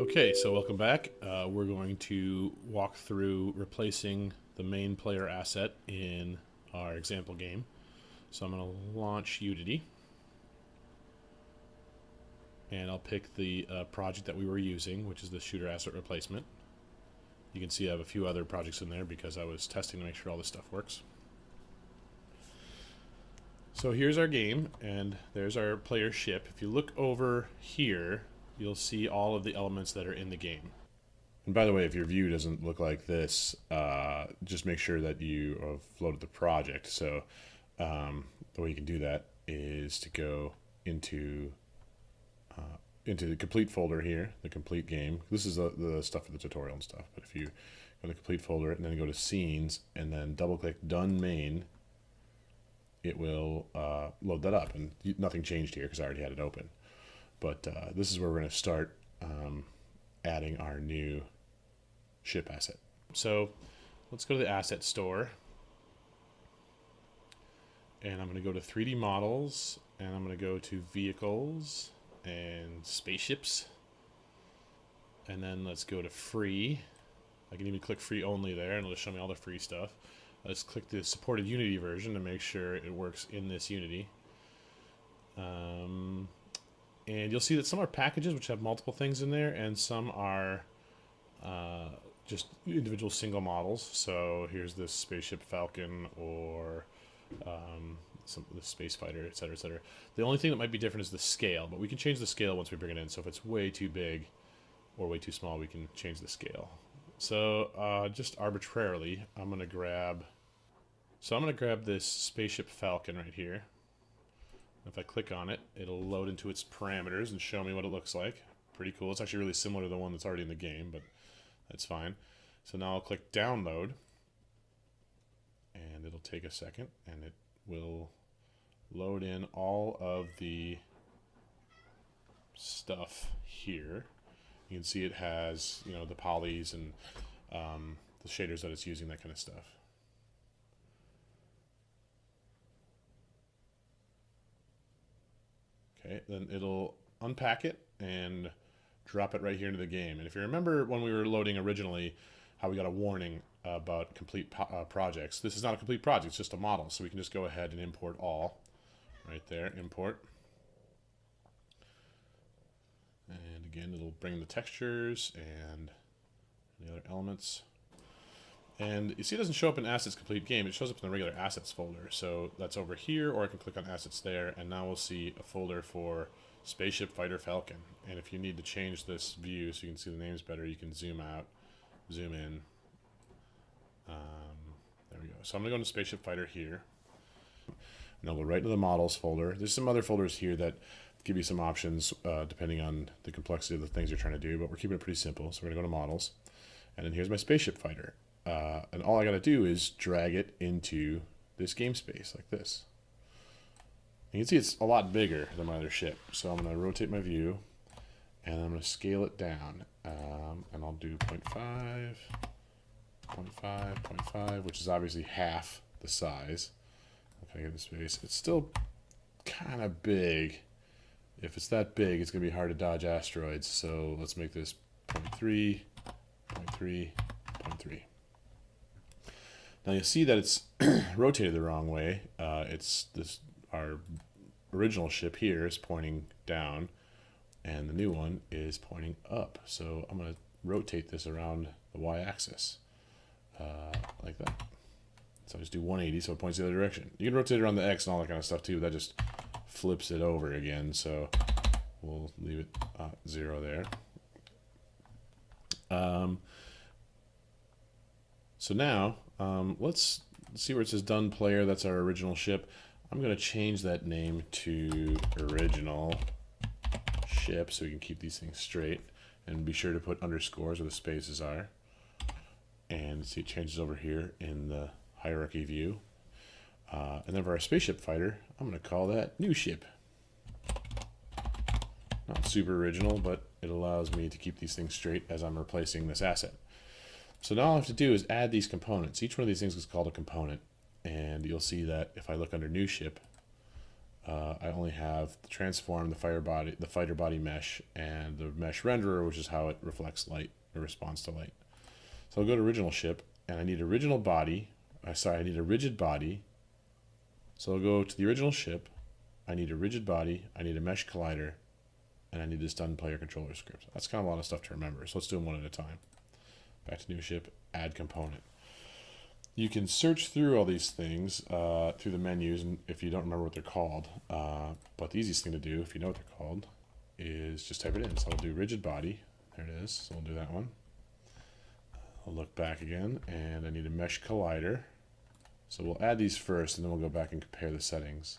Okay, so welcome back. We're going to walk through replacing the main player asset in our example game. So I'm going to launch Unity, and I'll pick the project that we were using, which is the shooter asset replacement. You can see I have a few other projects in there because I was testing to make sure all this stuff works. So here's our game, and there's our player ship. If you look over here, you'll see all of the elements that are in the game. And by the way, if your view doesn't look like this, just make sure that you have loaded the project. So the way you can do that is to go into the complete folder here, the complete game. This is the stuff for the tutorial and stuff. But if you go to the complete folder and then go to scenes and then double click done main, it will load that up. And nothing changed here because I already had it open. But this is where we're going to start adding our new ship asset. So let's go to the asset store. And I'm going to go to 3D models. And I'm going to go to vehicles and spaceships. And then let's go to free. I can even click free only there and it'll show me all the free stuff. Let's click the supported Unity version to make sure it works in this Unity. And you'll see that some are packages which have multiple things in there, and some are just individual single models. So here's this spaceship Falcon, or the space fighter, etc., etc. The only thing that might be different is the scale, but we can change the scale once we bring it in. So if it's way too big or way too small, we can change the scale. So just arbitrarily, I'm going to grab this spaceship Falcon right here. If I click on it, it'll load into its parameters and show me what it looks like. Pretty cool. It's actually really similar to the one that's already in the game, but that's fine. So now I'll click download, and it'll take a second, and it will load in all of the stuff here. You can see it has, you know, the polys and the shaders that it's using, that kind of stuff. Okay, then it'll unpack it and drop it right here into the game. And if you remember when we were loading originally, how we got a warning about complete projects. This is not a complete project, it's just a model. So we can just go ahead and import all. Right there, import. And again, it'll bring the textures and the other elements. And you see it doesn't show up in Assets Complete Game, it shows up in the regular Assets folder. So that's over here, or I can click on Assets there, and now we'll see a folder for Spaceship Fighter Falcon. And if you need to change this view so you can see the names better, you can zoom out, zoom in. There we go. So I'm going to go into Spaceship Fighter here. And I'll go right to the Models folder. There's some other folders here that give you some options depending on the complexity of the things you're trying to do, but we're keeping it pretty simple. So we're going to go to Models. And then here's my Spaceship Fighter. And all I got to do is drag it into this game space like this. You can see it's a lot bigger than my other ship. So I'm going to rotate my view and I'm going to scale it down. And I'll do 0.5, 0.5, 0.5, which is obviously half the size. Okay, get the space. It's still kind of big. If it's that big, it's going to be hard to dodge asteroids. So let's make this 0.3, 0.3, 0.3. Now you'll see that it's rotated the wrong way. Our original ship here is pointing down, and the new one is pointing up. So I'm going to rotate this around the y-axis like that. So I just do 180, so it points the other direction. You can rotate it around the x and all that kind of stuff too. That just flips it over again. So we'll leave it 0 there. So now let's see where it says done player. That's our original ship. I'm going to change that name to original ship so we can keep these things straight, and be sure to put underscores where the spaces are. And see, it changes over here in the hierarchy view. And then for our spaceship fighter, I'm going to call that new ship. Not super original, but it allows me to keep these things straight as I'm replacing this asset. So now all I have to do is add these components. Each one of these things is called a component. and you'll see that if I look under new ship, I only have the transform, the fighter body mesh, and the mesh renderer, which is how it reflects light or responds to light. So I'll go to original ship, and I need original body. I need a rigid body. So I'll go to the original ship. I need a rigid body. I need a mesh collider, and I need this done player controller script. That's kind of a lot of stuff to remember. So let's do them one at a time. Back to new ship, add component. You can search through all these things through the menus, and if you don't remember what they're called. But the easiest thing to do, if you know what they're called, is just type it in. So I'll do rigid body. There it is. So we'll do that one. I'll look back again, and I need a mesh collider. So we'll add these first, and then we'll go back and compare the settings.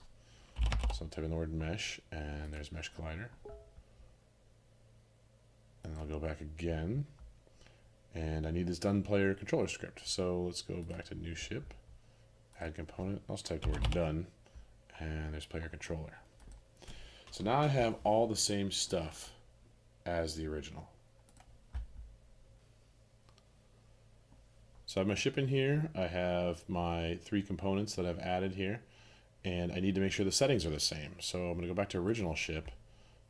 So I'll type in the word mesh, and there's mesh collider. And I'll go back again. And I need this done player controller script. So let's go back to new ship, add component. I'll just type the word done, and there's player controller. So now I have all the same stuff as the original. So I have my ship in here. I have my 3 components that I've added here, and I need to make sure the settings are the same. So I'm going to go back to original ship,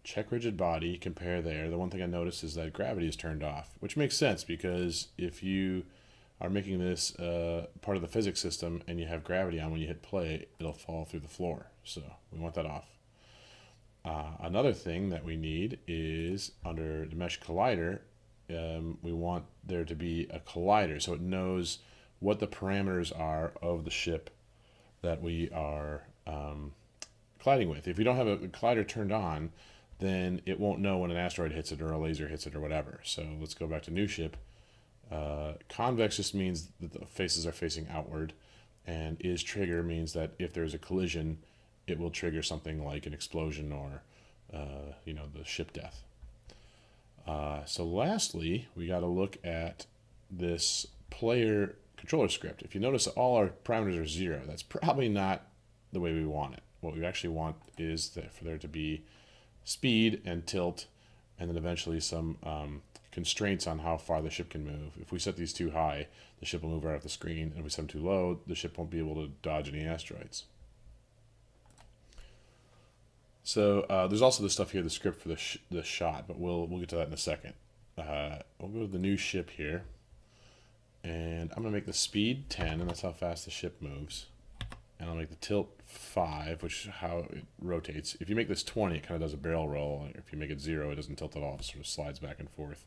check rigid body, compare there. The one thing I noticed is that gravity is turned off, which makes sense because if you are making this part of the physics system and you have gravity on, when you hit play, it'll fall through the floor. So we want that off. Another thing that we need is under the mesh collider, we want there to be a collider so it knows what the parameters are of the ship that we are colliding with. If you don't have a collider turned on, then it won't know when an asteroid hits it or a laser hits it or whatever. So let's go back to new ship. Convex just means that the faces are facing outward, and is trigger means that if there's a collision, it will trigger something like an explosion or the ship death. So lastly, we got to look at this player controller script. If you notice, all our parameters are 0. That's probably not the way we want it. What we actually want is for there to be speed and tilt, and then eventually some constraints on how far the ship can move. If we set these too high, the ship will move right off the screen, and if we set them too low, the ship won't be able to dodge any asteroids. So there's also the stuff here, the script for the shot, but we'll get to that in a second. We'll go to the new ship here, and I'm going to make the speed 10, and that's how fast the ship moves. And I'll make the tilt 5, which is how it rotates. If you make this 20, it kind of does a barrel roll. If you make it 0, it doesn't tilt at all. It sort of slides back and forth.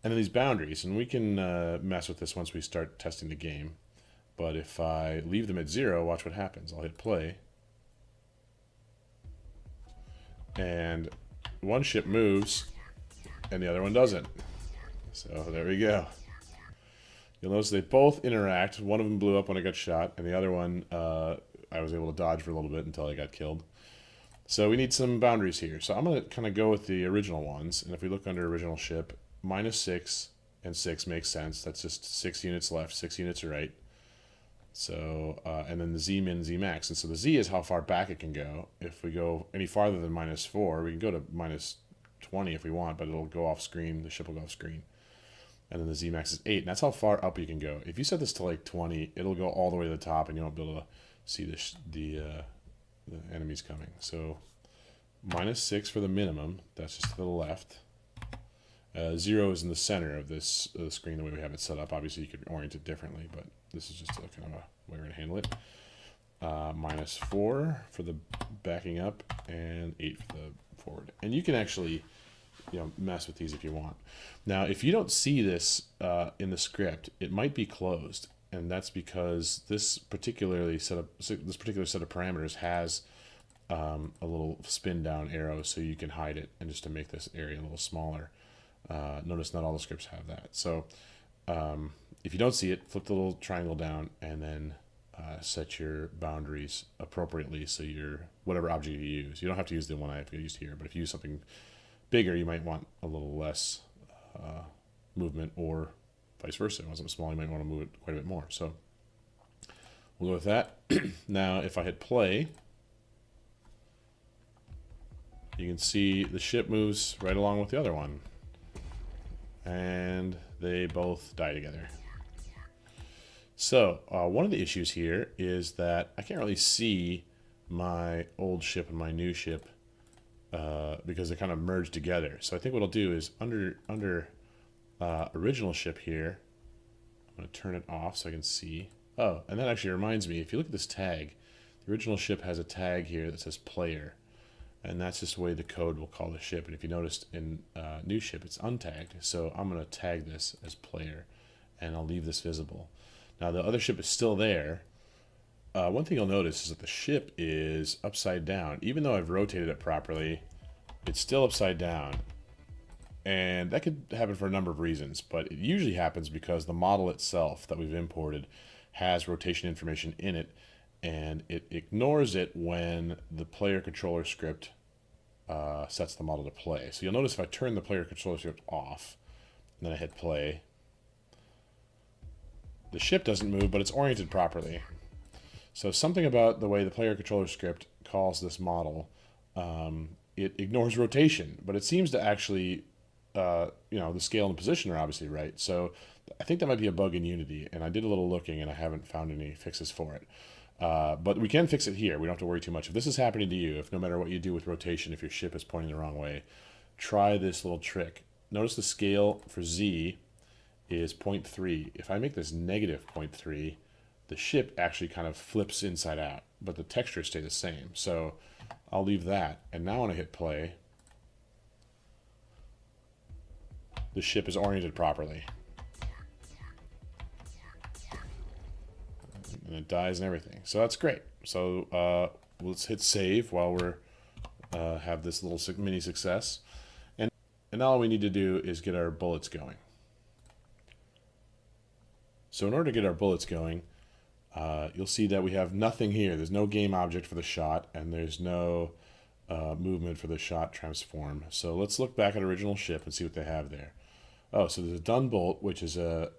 And then these boundaries, and we can mess with this once we start testing the game. But if I leave them at 0, watch what happens. I'll hit play. And one ship moves, and the other one doesn't. So there we go. You'll notice they both interact. One of them blew up when I got shot, and the other one I was able to dodge for a little bit until I got killed. So we need some boundaries here. So I'm going to kind of go with the original ones, and if we look under original ship, -6 and 6 makes sense. That's just 6 units left, 6 units right. So, and then the Z min, Z max. And so the Z is how far back it can go. If we go any farther than -4, we can go to -20 if we want, but it'll go off screen. The ship will go off screen. And then the Z max is 8, and that's how far up you can go. If you set this to like 20, it'll go all the way to the top, and you won't be able to see the enemies coming. So -6 for the minimum. That's just to the left. 0 is in the center of this screen the way we have it set up. Obviously, you could orient it differently, but this is just a kind of a way we're going to handle it. -4 for the backing up, and 8 for the forward. And you can actually mess with these if you want. Now, if you don't see this in the script, it might be closed, and that's because this particular set of parameters has a little spin down arrow, so you can hide it, and just to make this area a little smaller. Notice not all the scripts have that. So if you don't see it, flip the little triangle down, and then set your boundaries appropriately. So whatever object you use, you don't have to use the one I have used here, but if you use something bigger, you might want a little less movement, or vice versa. If you want something small, you might want to move it quite a bit more. So we'll go with that. Now, if I hit play, you can see the ship moves right along with the other one, and they both die together. So one of the issues here is that I can't really see my old ship and my new ship because they kind of merged together. So I think what I'll do is under original ship here, I'm going to turn it off so I can see. Oh, and that actually reminds me, if you look at this tag, the original ship has a tag here that says player. And that's just the way the code will call the ship. And if you noticed in new ship, it's untagged. So I'm going to tag this as player, and I'll leave this visible. Now the other ship is still there. One thing you'll notice is that the ship is upside down. Even though I've rotated it properly, it's still upside down. And that could happen for a number of reasons, but it usually happens because the model itself that we've imported has rotation information in it, and it ignores it when the player controller script sets the model to play. So you'll notice if I turn the player controller script off, and then I hit play, the ship doesn't move, but it's oriented properly. So something about the way the player controller script calls this model, it ignores rotation, but it seems to actually, the scale and the position are obviously right. So I think that might be a bug in Unity, and I did a little looking and I haven't found any fixes for it. But we can fix it here. We don't have to worry too much. If this is happening to you, if no matter what you do with rotation, if your ship is pointing the wrong way, try this little trick. Notice the scale for Z is 0.3. If I make this negative 0.3, the ship actually kind of flips inside out, but the textures stay the same. So I'll leave that. And now when I hit play, the ship is oriented properly. And it dies and everything. So that's great. So let's hit save while we're have this little mini success. And now all we need to do is get our bullets going. So in order to get our bullets going, you'll see that we have nothing here. There's no game object for the shot, and there's no movement for the shot transform. So let's look back at original ship and see what they have there. Oh, so there's a done bolt, which is a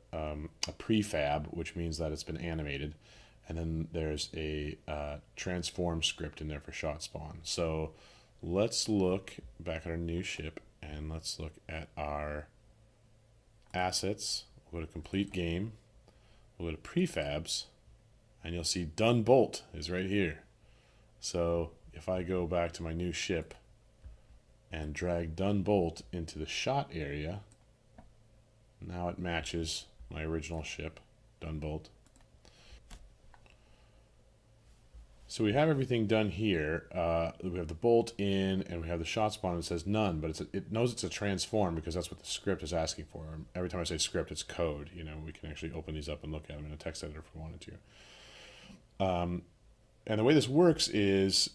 prefab, which means that it's been animated. And then there's a transform script in there for shot spawn. So let's look back at our new ship, and let's look at our assets. We'll go to complete game. We'll go to prefabs, and you'll see done bolt is right here. So if I go back to my new ship and drag done bolt into the shot area, now it matches my original ship, done bolt. So we have everything done here. We have the bolt in, and we have the shot spawn that says none, but it knows it's a transform because that's what the script is asking for. Every time I say script, it's code. We can actually open these up and look at them in a text editor if we wanted to. And the way this works is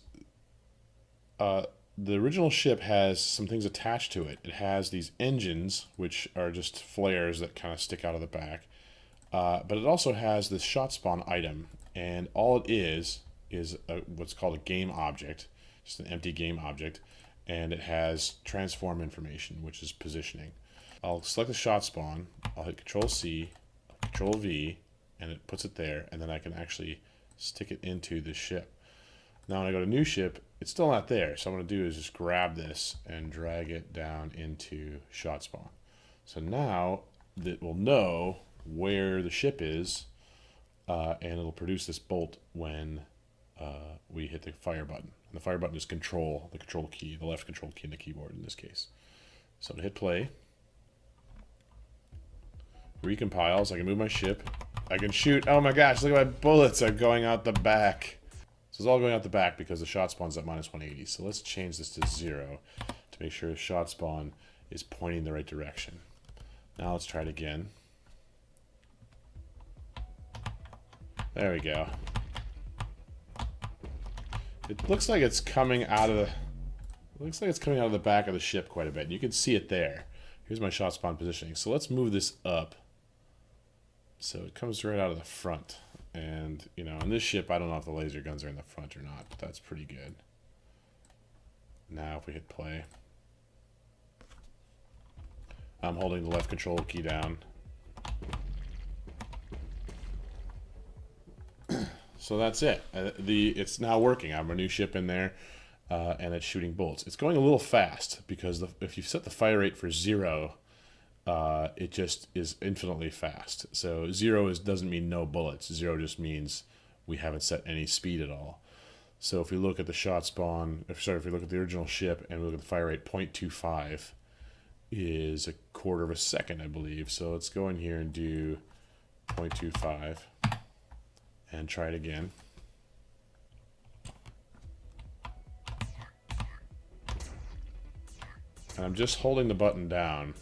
the original ship has some things attached to it. It has these engines, which are just flares that kind of stick out of the back. But it also has this shot spawn item, and all it is what's called a game object, just an empty game object, and it has transform information, which is positioning. I'll select the shot spawn, I'll hit Control C, Control V, and it puts it there, and then I can actually stick it into the ship. Now when I go to new ship, it's still not there, so what I'm going to do is just grab this and drag it down into shot spawn. So now it will know where the ship is, and it'll produce this bolt when we hit the fire button. And the fire button is control, the control key, the left control key in the keyboard in this case. So to hit play, recompiles, I can move my ship, I can shoot. Oh my gosh, look at my bullets are going out the back. So it's all going out the back because the shot spawn's at -180. So let's change this to 0 to make sure the shot spawn is pointing the right direction. Now let's try it again. There we go. It looks like it's coming out of the back of the ship quite a bit. You can see it there. Here's my shot spawn positioning. So let's move this up so it comes right out of the front. And in this ship, I don't know if the laser guns are in the front or not, but that's pretty good. Now if we hit play, I'm holding the left control key down. So that's it. It's now working. I have a new ship in there, and it's shooting bolts. It's going a little fast because if you set the fire rate for 0, it just is infinitely fast. So 0 doesn't mean no bullets. 0 just means we haven't set any speed at all. So if we look at the shot spawn, if we look at the original ship and we look at the fire rate, 0.25 is a quarter of a second, I believe. So let's go in here and do 0.25 and try it again. And I'm just holding the button down.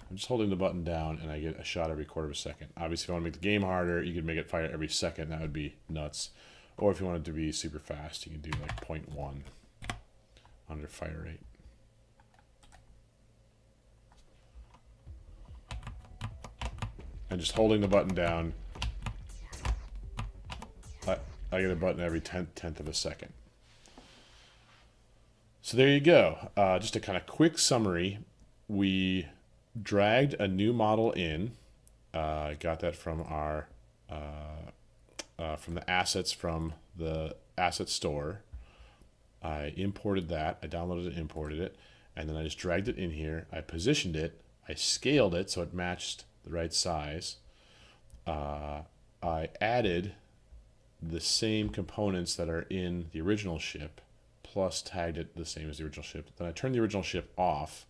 And I get a shot every quarter of a second. Obviously, if I want to make the game harder, you could make it fire every second. That would be nuts. Or if you want it to be super fast, you can do like 0.1 under fire rate. And just holding the button down, I get a button every tenth of a second. So there you go. Just a kind of quick summary. We dragged a new model in. I got that from our from the assets from the asset store. I imported that. I downloaded it, imported it, and then I just dragged it in here. I positioned it. I scaled it so it matched the right size. I added the same components that are in the original ship, plus tagged it the same as the original ship. Then I turned the original ship off.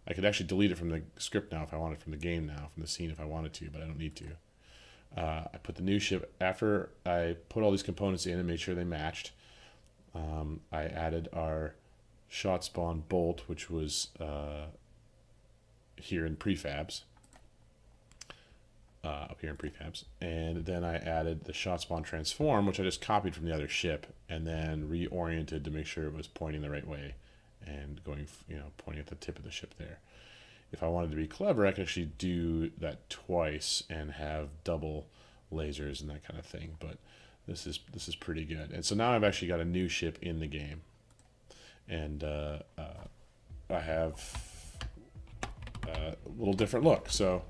I could actually delete it from the script now if I wanted, from the game now, from the scene if I wanted to, but I don't need to. I put the new ship, after I put all these components in and made sure they matched, I added our shot spawn bolt, which was here in prefabs, up here in prefabs, and then I added the shot spawn transform, which I just copied from the other ship and then reoriented to make sure it was pointing the right way and going, pointing at the tip of the ship there. If I wanted to be clever, I could actually do that twice and have double lasers and that kind of thing, but this is pretty good. And so now I've actually got a new ship in the game, and I have a little different look. So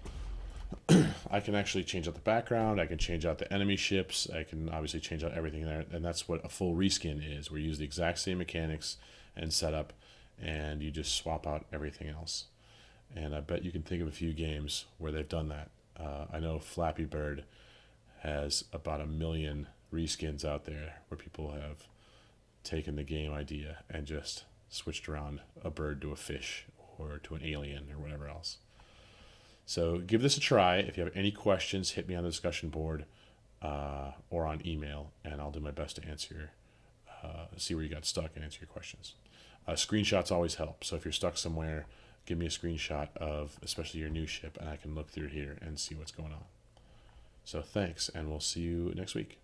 I can actually change out the background, I can change out the enemy ships, I can obviously change out everything there, and that's what a full reskin is, where you use the exact same mechanics and setup, and you just swap out everything else. And I bet you can think of a few games where they've done that. I know Flappy Bird has about 1 million reskins out there where people have taken the game idea and just switched around a bird to a fish or to an alien or whatever else. So give this a try. If you have any questions, hit me on the discussion board or on email, and I'll do my best to answer, see where you got stuck and answer your questions. Screenshots always help. So if you're stuck somewhere, give me a screenshot of especially your new ship, and I can look through here and see what's going on. So thanks, and we'll see you next week.